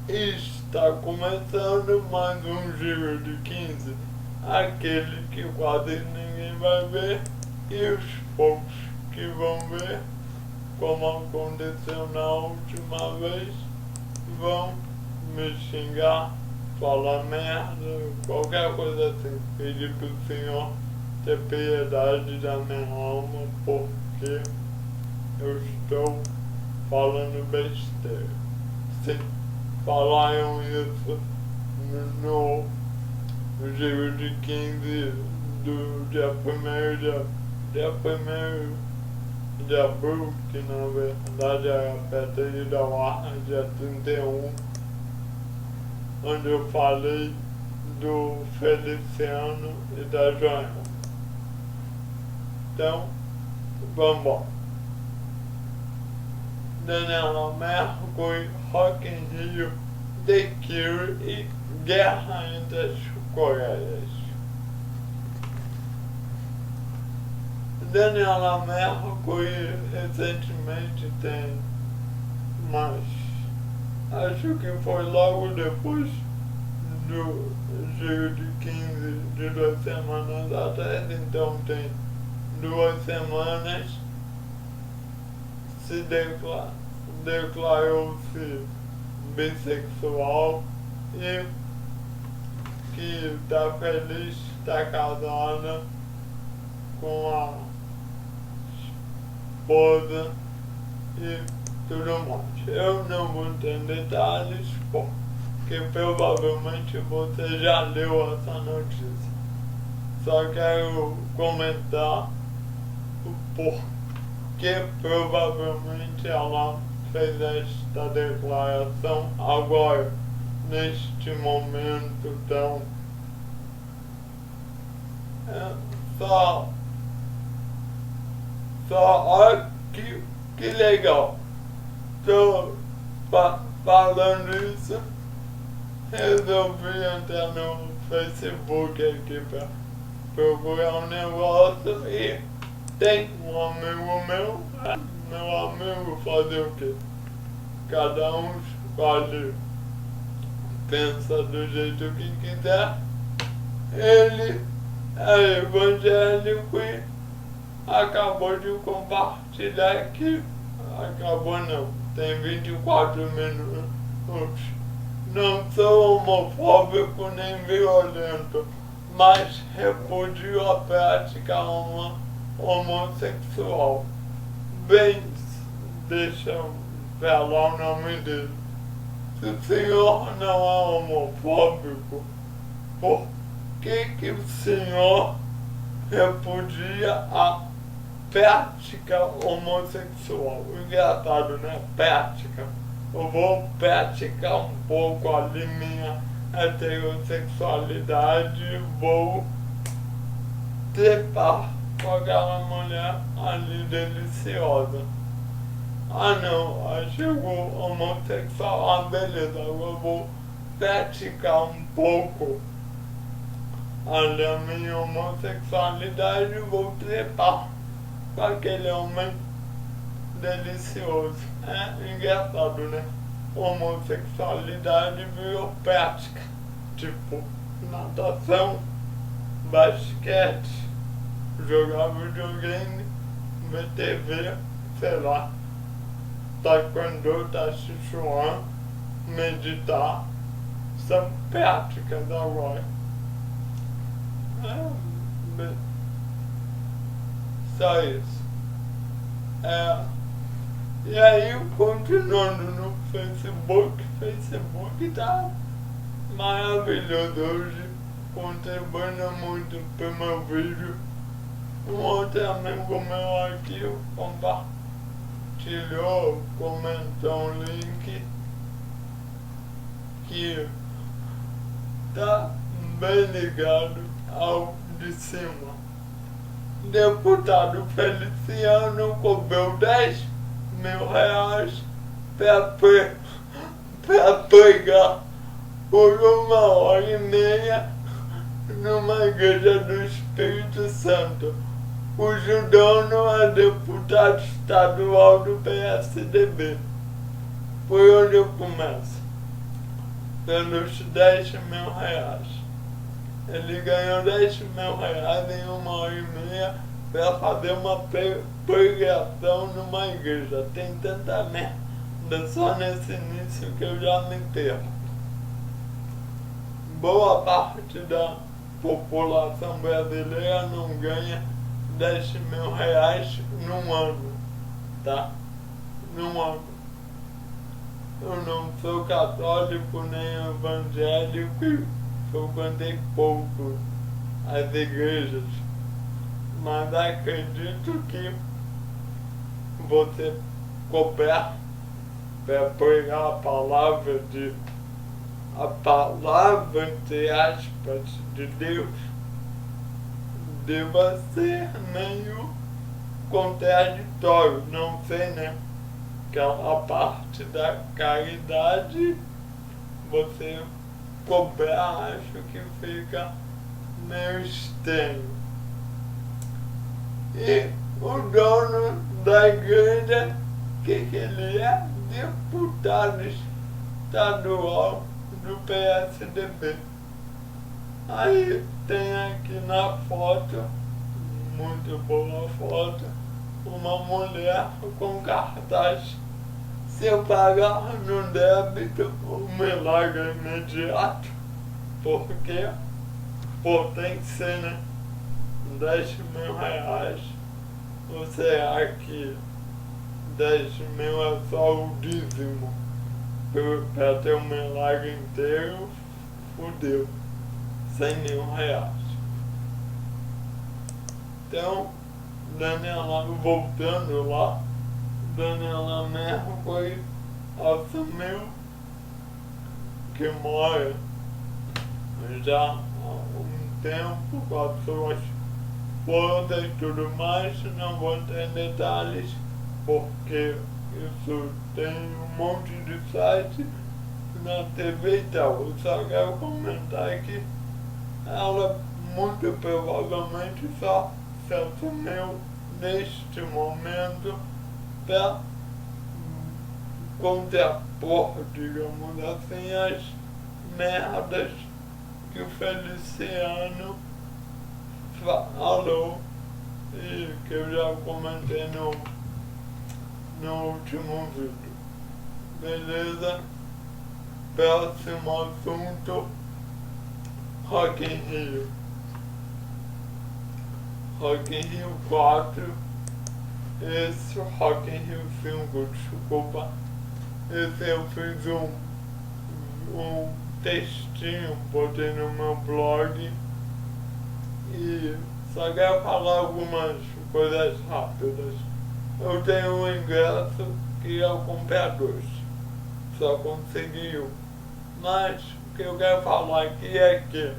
Está começando mais um Giro de 15, aquele que quase ninguém vai ver e os poucos que vão ver, como aconteceu na última vez, vão me xingar, falar merda, qualquer coisa assim. Pedir pro Senhor ter piedade da minha alma, porque eu estou falando besteira. Sim, falaram isso no Giro de 15 do dia 1º de abril, que na verdade era perto de dar ar, dia 31, onde eu falei do Feliciano e da Joana. Então, vamos embora. Daniela Mercury, Rock in Rio, The Cure e Guerra entre as Coreias. Daniela Mercury recentemente tem, mas acho que foi logo depois do Giro de 15 de 2 semanas atrás, então tem 2 semanas, se declarou-se bissexual e que está feliz, está casada com a esposa e tudo mais. Eu não vou ter detalhes porque provavelmente você já leu essa notícia. Só quero comentar o porquê provavelmente ela fez esta declaração agora, neste momento tão... Olha que legal. Tô falando isso, resolvi entrar no Facebook aqui pra procurar um negócio e tem um amigo meu amigo fazer o quê? Cada um escolhe, pensa do jeito que quiser. Ele é evangélico e acabou de compartilhar aqui. Acabou não, tem 24 minutos. Não sou homofóbico nem violento, mas repudio a prática homossexual. Bem, deixa eu falar o nome dele. Se o senhor não é homofóbico, por que o senhor repudia a prática homossexual? Engraçado, né? Prática. Eu vou praticar um pouco ali minha heterossexualidade, vou trepar com aquela mulher ali deliciosa. Ah não, aí chegou homossexual, ah beleza, agora eu vou praticar um pouco ali a minha homossexualidade e vou trepar com aquele homem delicioso. É engraçado, né? Homossexualidade virou prática, tipo natação, basquete, jogar videogame, ver TV, sei lá, taekwondo, tai chi chuan, meditar, são práticas agora. Só isso. E aí, continuando no Facebook tá maravilhoso hoje, contribuindo muito pro meu vídeo. Um outro amigo meu aqui compartilhou, comentou um link que tá bem ligado ao de cima. Deputado Feliciano cobrou 10 mil reais pra pregar por 1h30 numa igreja do Espírito Santo, cujo dono é deputado estadual do PSDB. Por onde eu começo? pelos 10 mil reais. Ele ganhou 10 mil reais em 1 hora e meia para fazer uma pregação numa igreja. Tem tanta merda só nesse início que eu já me perco. Boa parte da população brasileira não ganha 10 mil reais num ano, tá? Num ano. Eu não sou católico nem evangélico e frequentei pouco as igrejas, mas acredito que você cobrar para pregar a palavra entre aspas de Deus deva ser meio contraditório, não sei, né? Aquela parte da caridade, você cobrar, acho que fica meio estranho. E o dono da igreja, que ele é? Deputado estadual do PSDB. Aí tem aqui na foto, muito boa foto, uma mulher com cartaz: se eu pagar no débito, o milagre é imediato. Porque, pô, tem que ser, né? 10 mil reais. Ou será que 10 mil é só o dízimo? Pra ter um milagre inteiro, fudeu. 100 mil reais. Então, Daniela, voltando lá, Daniela Mercury assumiu que mora já há um tempo com as suas forças e tudo mais. Não vou entrar em detalhes porque isso tem um monte de site na TV e tal. Eu só quero comentar que ela muito provavelmente só se assumiu neste momento para contrapor, digamos assim, as merdas que o Feliciano falou e que eu já comentei no último vídeo. Beleza? Próximo assunto: Rock in Rio. Rock in Rio 4. Esse Rock in Rio 5, desculpa. Esse eu fiz um textinho, botei no meu blog. E só quero falar algumas coisas rápidas. Eu tenho um ingresso que eu comprei 2. Só consegui um. Mas o que eu quero falar aqui é que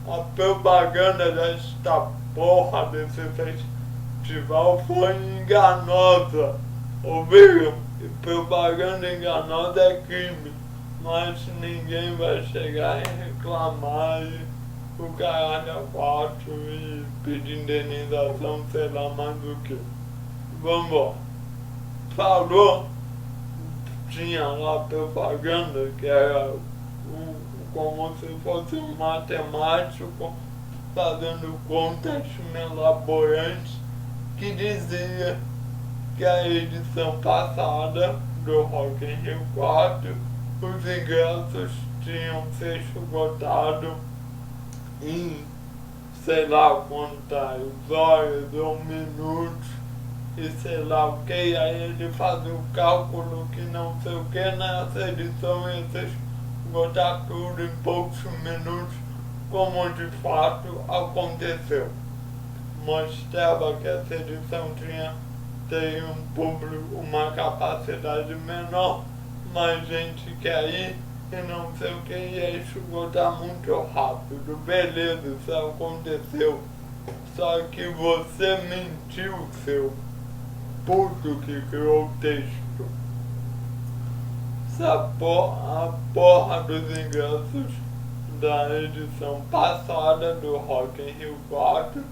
a propaganda desta porra desse festival foi enganosa. Ouviram? E propaganda enganosa é crime. Mas ninguém vai chegar e reclamar e o caralho a 4 e pedir indenização, sei lá mais do que. Vambora. Falou, tinha lá propaganda que era como se fosse um matemático fazendo contas mirabolantes, que dizia que a edição passada do Rock in Rio 4 os ingressos tinham se esgotado em sei lá quantas horas ou minutos e sei lá o que, e aí ele fazia o cálculo que não sei o que, nessa edição ia se esgotar tudo em poucos minutos, como de fato aconteceu. Mostrava que essa edição teria um público, uma capacidade menor, mais gente quer ir e não sei o que, ia esgotar muito rápido. Beleza, isso aconteceu. Só que você mentiu, seu puto que criou o texto. A porra dos ingressos da edição passada do Rock in Rio 4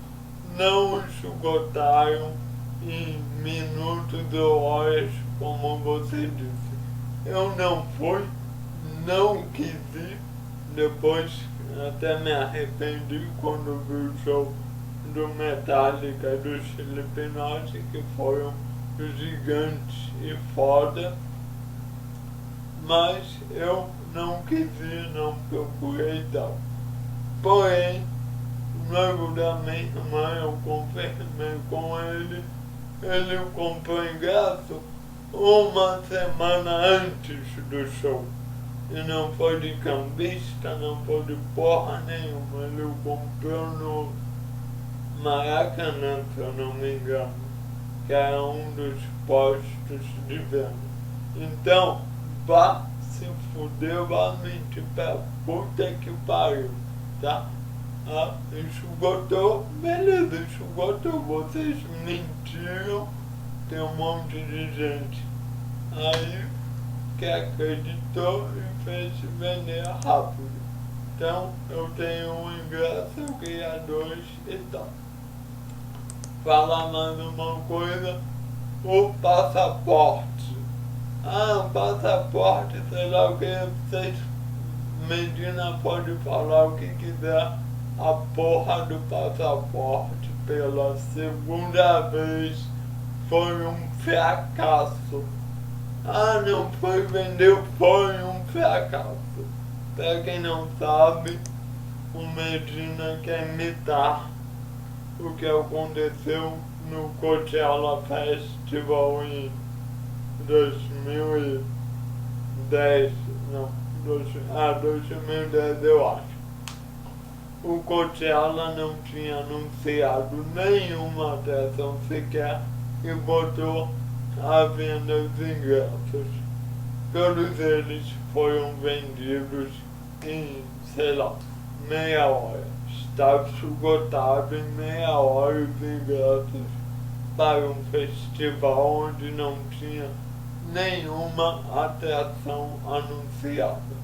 não esgotaram em minutos ou horas, como você disse. Eu não fui, não quis ir. Depois até me arrependi quando vi o show do Metallica e do Slipknot, que foram gigantes e foda, mas eu não quis ir, não procurei e tal. Porém, o noivo da minha irmã, eu confirmei com ele comprou ingresso uma semana antes do show. E não foi de cambista, não foi de porra nenhuma. Ele comprou no Maracanã, se eu não me engano, que era um dos postos de venda. Então, vá se fuder, vá mentir pra puta que pariu, tá? Ah, esgotou, beleza, esgotou, vocês mentiram, tem um monte de gente aí que acreditou e fez se vender rápido. Então, eu tenho um ingresso, eu queria dois e tal. Falar mais uma coisa, o passaporte. O passaporte, sei lá o que, vocês, Medina pode falar o que quiser, a porra do passaporte pela segunda vez foi um fracasso. Não foi, vendeu, foi um fracasso. Pra quem não sabe, o Medina quer imitar o que aconteceu no Coachella Festival em 2010, 2010 eu acho. O Coachella não tinha anunciado nenhuma atração sequer e botou à venda os ingressos. Todos eles foram vendidos em, sei lá, meia hora. Estava esgotado em meia hora os ingressos para um festival onde não tinha nenhuma atração anunciada.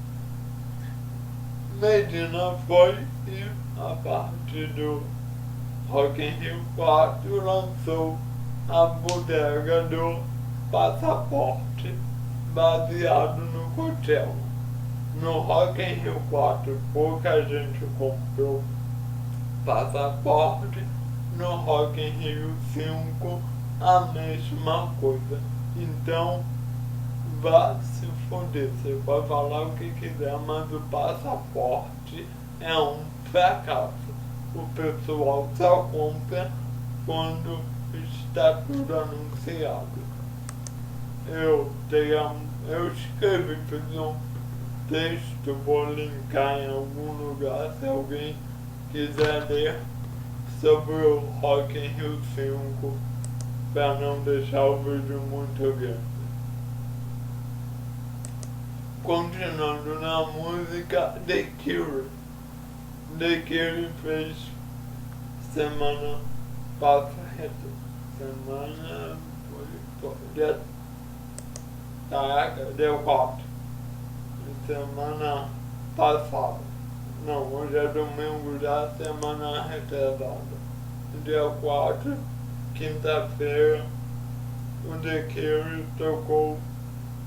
Medina foi e, a partir do Rock in Rio 4, lançou a bodega do passaporte baseado no Coachella. No Rock in Rio 4 pouca gente comprou passaporte, no Rock in Rio 5 a mesma coisa. Então, vá se foder, você pode falar o que quiser, mas o passaporte é um fracasso. O pessoal só compra quando está tudo anunciado. Eu escrevi, fiz um texto, vou linkar em algum lugar se alguém quiser ler sobre o Rock in Rio 5, para não deixar o vídeo muito grande. Continuando na música, The Cure. The Cure fez semana passada, deu 4. Semana passada. Não, hoje é domingo da semana retrasada. Dia 4, quinta-feira, o The Cure tocou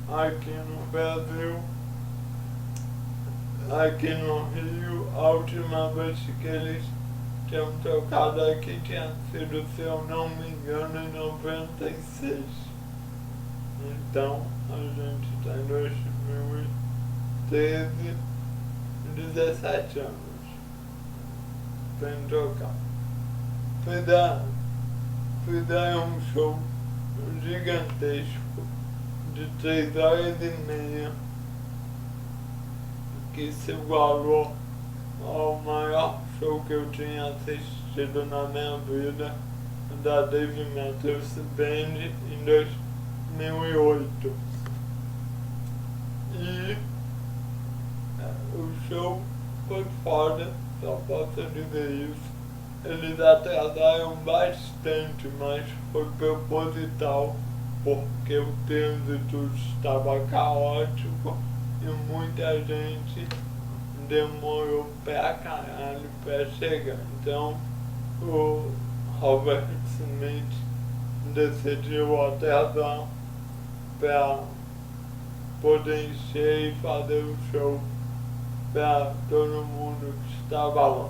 aqui no Brasil, aqui no Rio. A última vez que eles tinham tocado aqui tinha sido, se eu não me engano, em 96. Então, a gente está em 2013, 17 anos sem tocar. Fizeram um show gigantesco de 3 horas e meia, que se igualou ao maior show que eu tinha assistido na minha vida, da Dave Matthews Band, em 2008. E o show foi foda, só posso dizer isso. Eles atrasaram bastante, mas foi proposital, porque o trânsito estava caótico e muita gente demorou pra caralho pra chegar. Então o Robert Smith decidiu atrasar pra poder encher e fazer um show para todo mundo que estava lá.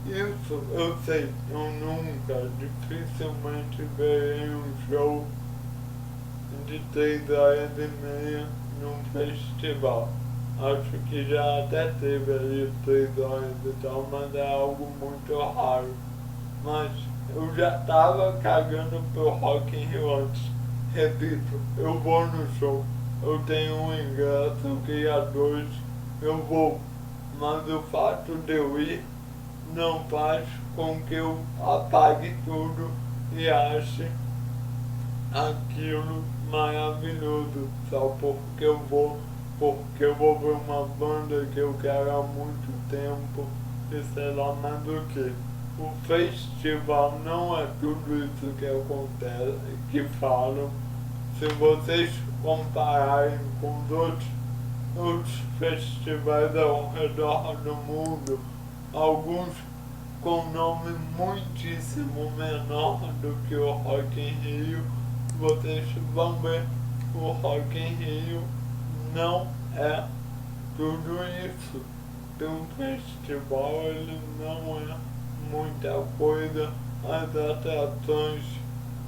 Isso eu sei, eu nunca, dificilmente verei um show de 3 horas e meia num festival. Acho que já até teve ali 3 horas e tal, mas é algo muito raro. Mas eu já tava cagando pro Rock in Rio antes. Repito, eu vou no show, eu tenho um ingresso, eu queria 2, eu vou. Mas o fato de eu ir não faz com que eu apague tudo e ache aquilo maravilhoso só porque eu vou ver uma banda que eu quero há muito tempo e sei lá mais do que. O festival não é tudo isso que acontece, que falam. Se vocês compararem com os outros festivais ao redor do mundo, alguns com nome muitíssimo menor do que o Rock in Rio, vocês vão ver o Rock in Rio não é tudo isso. Um festival ele não é muita coisa. As atrações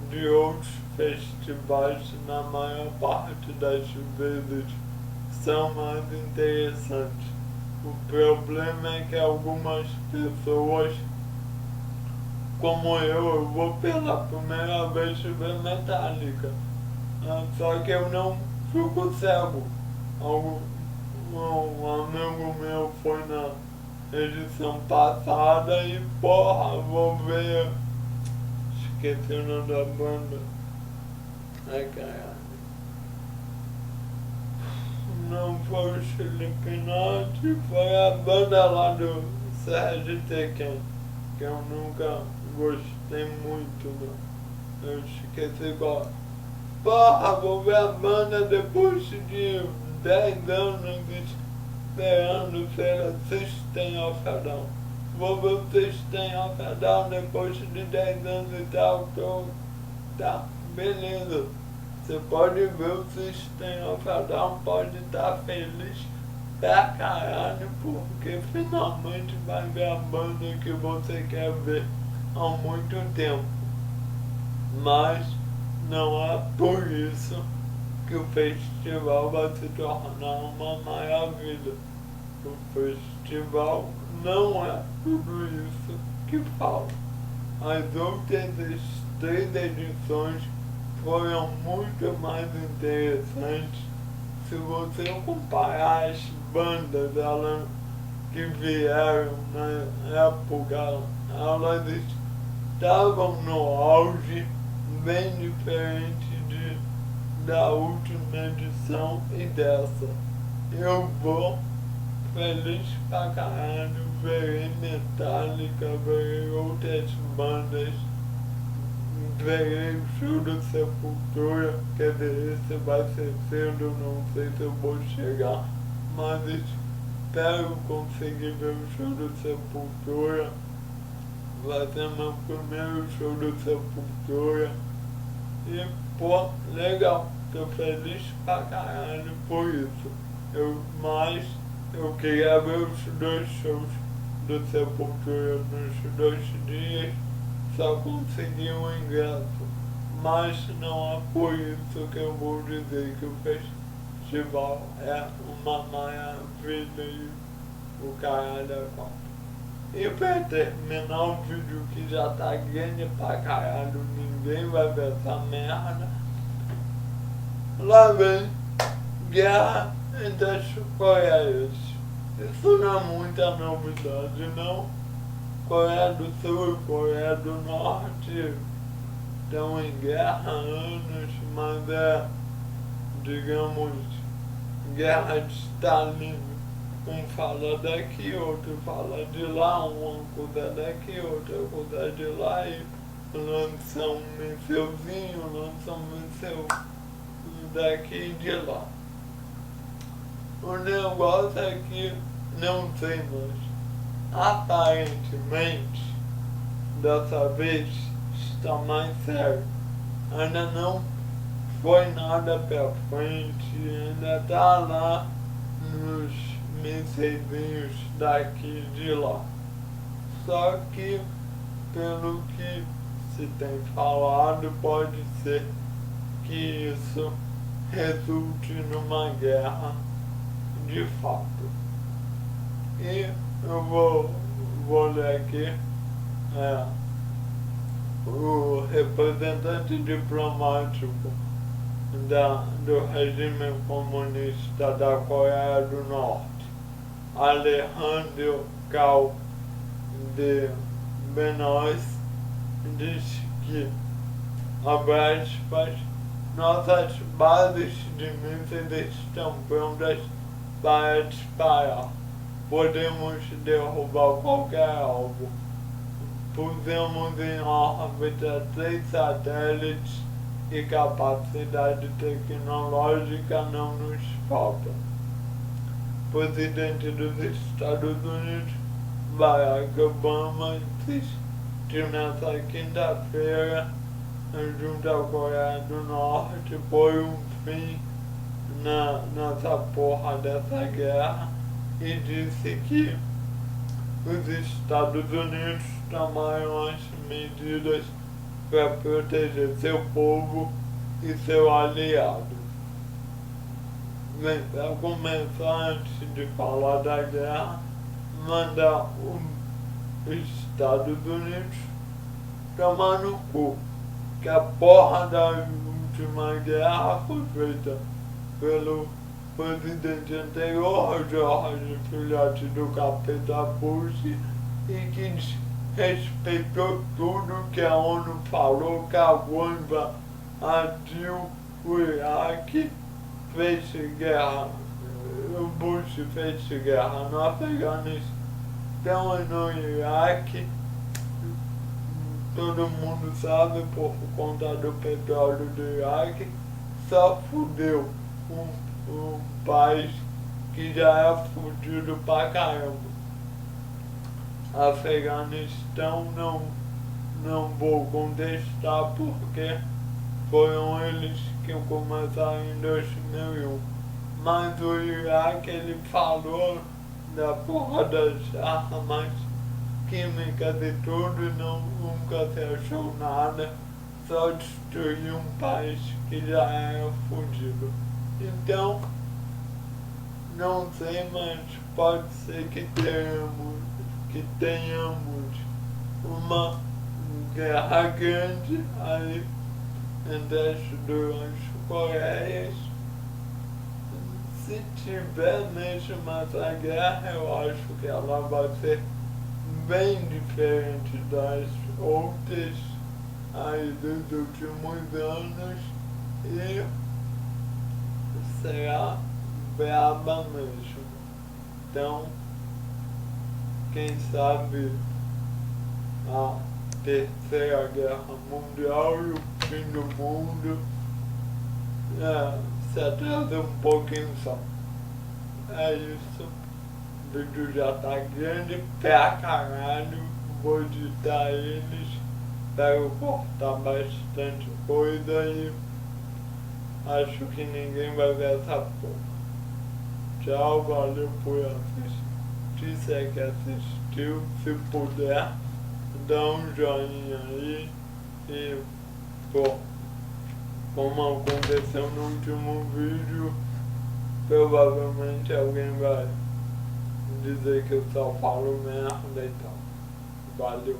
de outros festivais na maior parte das vezes são mais interessantes. O problema é que algumas pessoas, como eu vou pela primeira vez ver Metallica. Só que eu não fico cego. Um amigo meu foi na edição passada e porra, vou ver. Esqueci o nome da banda. Ai caralho. Não foi o Slipknot, foi a banda lá do Sérgio Tekken, que eu nunca gostei muito, não. Eu esqueci qual. Porra, vou ver a banda depois de 10 anos esperando ser System of a Down. Vou ver o System of a Down depois de 10 anos e tal, tá, beleza. Você pode ver o System of a Down, pode estar feliz pra caralho, porque finalmente vai ver a banda que você quer ver há muito tempo. Mas não é por isso que o festival vai se tornar uma maravilha. O festival não é tudo isso que fala. As outras 3 edições foram muito mais interessantes se você comparar as bandas que vieram na época. Elas estavam no auge bem diferente da última edição e dessa. Eu vou feliz pra caralho, verei Metallica, verei outras bandas, verei o show do Sepultura, quer dizer, esse vai ser cedo, não sei se eu vou chegar, mas espero conseguir ver o show do Sepultura. Vai ser meu primeiro show do Sepultura. E, pô, legal, tô feliz pra caralho por isso. Mas eu queria ver os 2 shows do Sepultura nos 2 dias, só consegui um ingresso. Mas não é por isso que eu vou dizer que o festival é uma maravilha e o caralho é quatro. E pra terminar o vídeo que já tá grande pra caralho, ninguém vai ver essa merda. Lá vem Guerra entre as Coreias. Isso não é muita novidade, não. Coreia do Sul e Coreia do Norte estão em guerra há anos, mas é, digamos, guerra de Stalin. Um fala daqui, outro fala de lá, um acusa daqui, outro acusa de lá e lança um mísselzinho, lança um míssel daqui e de lá. O negócio é que não sei mais. Aparentemente, dessa vez está mais sério. Ainda não foi nada pra frente, ainda tá lá nos míseizinhos daqui e de lá. Só que, pelo que se tem falado, pode ser que isso resulte numa guerra de fato. E eu vou ler aqui o representante diplomático do regime comunista da Coreia do Norte, Alejandro Cal de Benois, diz que, abre aspas, nossas bases de mísseis estão prontas para disparar. Podemos derrubar qualquer alvo. Pusemos em órbita 3 satélites e capacidade tecnológica não nos falta. O presidente dos Estados Unidos, Barack Obama, insistiu nessa quinta-feira, junto à Coreia do Norte, por um fim nessa porra dessa guerra e disse que os Estados Unidos tomaram as medidas para proteger seu povo e seu aliado. Bem, para começar, antes de falar da guerra, mandar os Estados Unidos tomar no cu, que a porra da última guerra foi feita pelo presidente anterior, George Filhote do Capeta Bush, e que respeitou tudo que a ONU falou, cagou, invadiu o Iraque, fez guerra, o Bush fez guerra no Afeganistão e no Iraque. Todo mundo sabe, por conta do petróleo do Iraque, só fudeu um país que já é fudido pra caramba. Afeganistão não vou contestar porque foram eles que começaram em 2001. Mas o Iraque, ele falou da porra das armas químicas e tudo e nunca se achou nada, só destruiu um país que já era fudido. Então, não sei, mas pode ser que tenhamos uma guerra grande aí entre as duas Coreias. Se tiver mesmo essa guerra, eu acho que ela vai ser bem diferente das outras aí dos últimos anos e será braba mesmo. Então, quem sabe a terceira guerra mundial e o fim do mundo se atrasa um pouquinho só. É isso. O vídeo já tá grande pra caralho. Vou editar eles. Quero cortar bastante coisa e acho que ninguém vai ver essa porra. Tchau, valeu por assistir. Se é que assistiu, se puder, dá um joinha aí. E, pô, como aconteceu no último vídeo, provavelmente alguém vai dizer que eu só falo merda e tal. Valeu.